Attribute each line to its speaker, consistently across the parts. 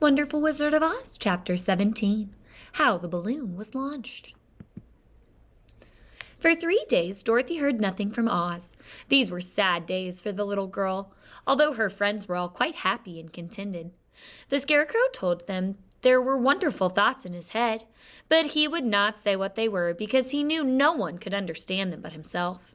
Speaker 1: Wonderful Wizard of Oz, Chapter 17, How the Balloon Was Launched. For 3 days, Dorothy heard nothing from Oz. These were sad days for the little girl, although her friends were all quite happy and contented. The Scarecrow told them there were wonderful thoughts in his head, but he would not say what they were because he knew no one could understand them but himself.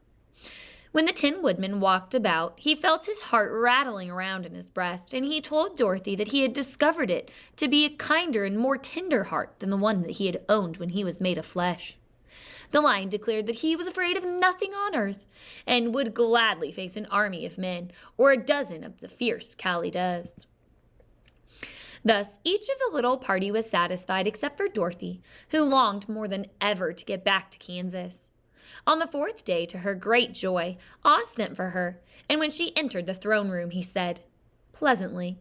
Speaker 1: When the Tin Woodman walked about, he felt his heart rattling around in his breast, and he told Dorothy that he had discovered it to be a kinder and more tender heart than the one that he had owned when he was made of flesh. The Lion declared that he was afraid of nothing on earth, and would gladly face an army of men, or a dozen of the fierce Callidas. Thus, each of the little party was satisfied except for Dorothy, who longed more than ever to get back to Kansas. On the 4th day, to her great joy, Oz sent for her, and when she entered the throne room, he said, pleasantly,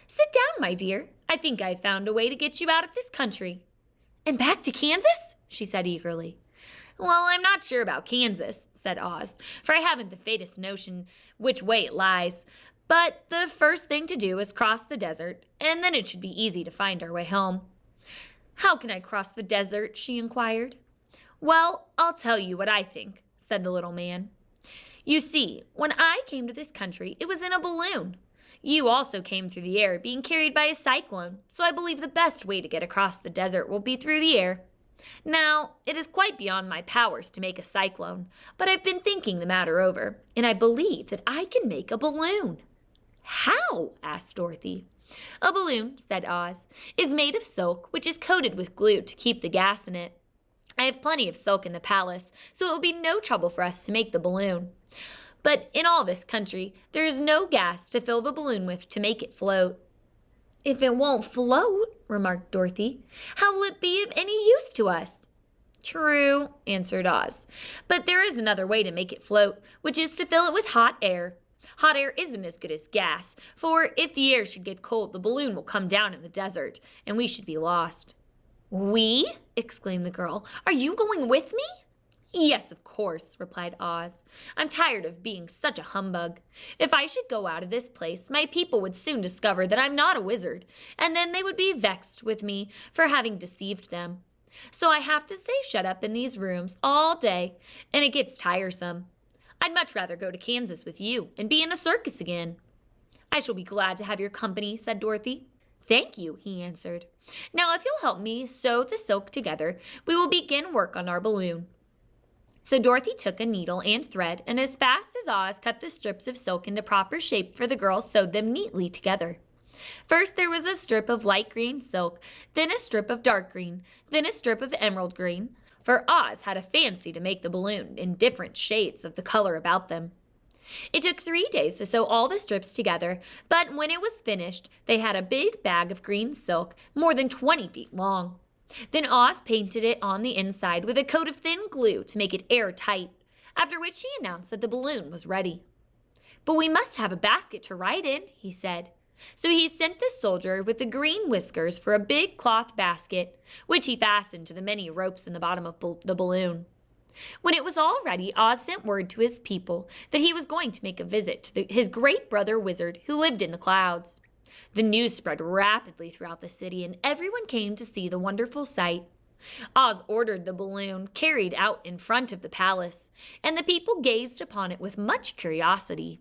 Speaker 1: "Sit down, my dear. I think I've found a way to get you out of this country." "And back to Kansas?" she said eagerly. "Well, I'm not sure about Kansas," said Oz, "for I haven't the faintest notion which way it lies. But the first thing to do is cross the desert, and then it should be easy to find our way home." "How can I cross the desert?" she inquired. "Well, I'll tell you what I think," said the little man. "You see, when I came to this country, it was in a balloon. You also came through the air, being carried by a cyclone, so I believe the best way to get across the desert will be through the air. Now, it is quite beyond my powers to make a cyclone, but I've been thinking the matter over, and I believe that I can make a balloon." "How?" asked Dorothy. "A balloon," said Oz, "is made of silk, which is coated with glue to keep the gas in it. I have plenty of silk in the palace, so it will be no trouble for us to make the balloon. But in all this country, there is no gas to fill the balloon with to make it float." "If it won't float," remarked Dorothy, "how will it be of any use to us?" "True," answered Oz, "but there is another way to make it float, which is to fill it with hot air. Hot air isn't as good as gas, for if the air should get cold, the balloon will come down in the desert, and we should be lost." "We?" exclaimed the girl. "Are you going with me?" "Yes, of course," replied Oz. "I'm tired of being such a humbug. If I should go out of this place, my people would soon discover that I'm not a wizard, and then they would be vexed with me for having deceived them. So I have to stay shut up in these rooms all day, and it gets tiresome. I'd much rather go to Kansas with you and be in a circus again." "I shall be glad to have your company," said Dorothy. "Thank you," he answered. "Now, if you'll help me sew the silk together, we will begin work on our balloon." So Dorothy took a needle and thread, and as fast as Oz cut the strips of silk into proper shape for the girl, sewed them neatly together. First there was a strip of light green silk, then a strip of dark green, then a strip of emerald green, for Oz had a fancy to make the balloon in different shades of the color about them. It took 3 days to sew all the strips together, but when it was finished, they had a big bag of green silk more than 20 feet long. Then Oz painted it on the inside with a coat of thin glue to make it airtight, after which he announced that the balloon was ready. "But we must have a basket to ride in," he said. So he sent the soldier with the green whiskers for a big cloth basket, which he fastened to the many ropes in the bottom of the balloon. When it was all ready, Oz sent word to his people that he was going to make a visit to his great brother wizard who lived in the clouds. The news spread rapidly throughout the city, and everyone came to see the wonderful sight. Oz ordered the balloon carried out in front of the palace, and the people gazed upon it with much curiosity.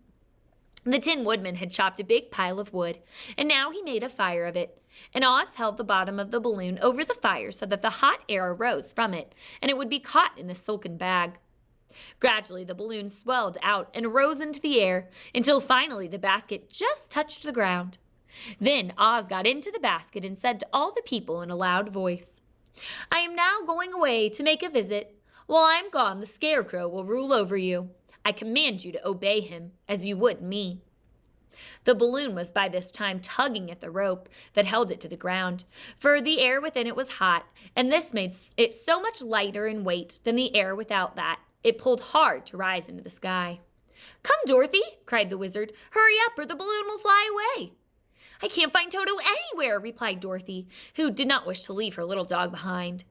Speaker 1: The Tin Woodman had chopped a big pile of wood, and now he made a fire of it, and Oz held the bottom of the balloon over the fire so that the hot air arose from it, and it would be caught in the silken bag. Gradually the balloon swelled out and rose into the air, until finally the basket just touched the ground. Then Oz got into the basket and said to all the people in a loud voice, "I am now going away to make a visit. While I am gone, the Scarecrow will rule over you. I command you to obey him, as you would me." The balloon was by this time tugging at the rope that held it to the ground, for the air within it was hot, and this made it so much lighter in weight than the air without that it pulled hard to rise into the sky. "Come, Dorothy," cried the wizard. "Hurry up, or the balloon will fly away." "I can't find Toto anywhere," replied Dorothy, who did not wish to leave her little dog behind.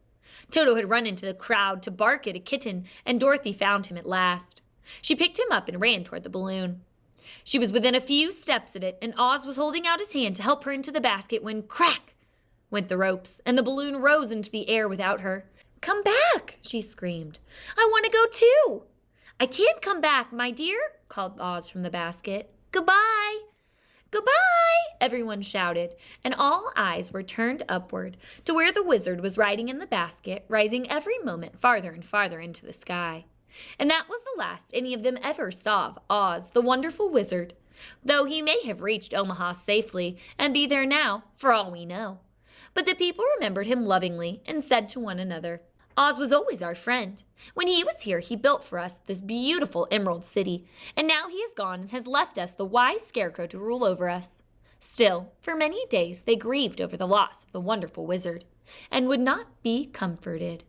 Speaker 1: Toto had run into the crowd to bark at a kitten, and Dorothy found him at last. She picked him up and ran toward the balloon. She was within a few steps of it, and Oz was holding out his hand to help her into the basket when crack went the ropes, and the balloon rose into the air without her. "Come back!" she screamed. "I want to go too!" "I can't come back, my dear," called Oz from the basket. "Goodbye!" "Goodbye!" everyone shouted, and all eyes were turned upward to where the wizard was riding in the basket, rising every moment farther and farther into the sky. And that was the last any of them ever saw of Oz, the wonderful wizard, though he may have reached Omaha safely and be there now, for all we know. But the people remembered him lovingly and said to one another, "Oz was always our friend. When he was here, he built for us this beautiful Emerald City, and now he is gone and has left us the wise Scarecrow to rule over us." Still, for many days they grieved over the loss of the wonderful wizard, and would not be comforted.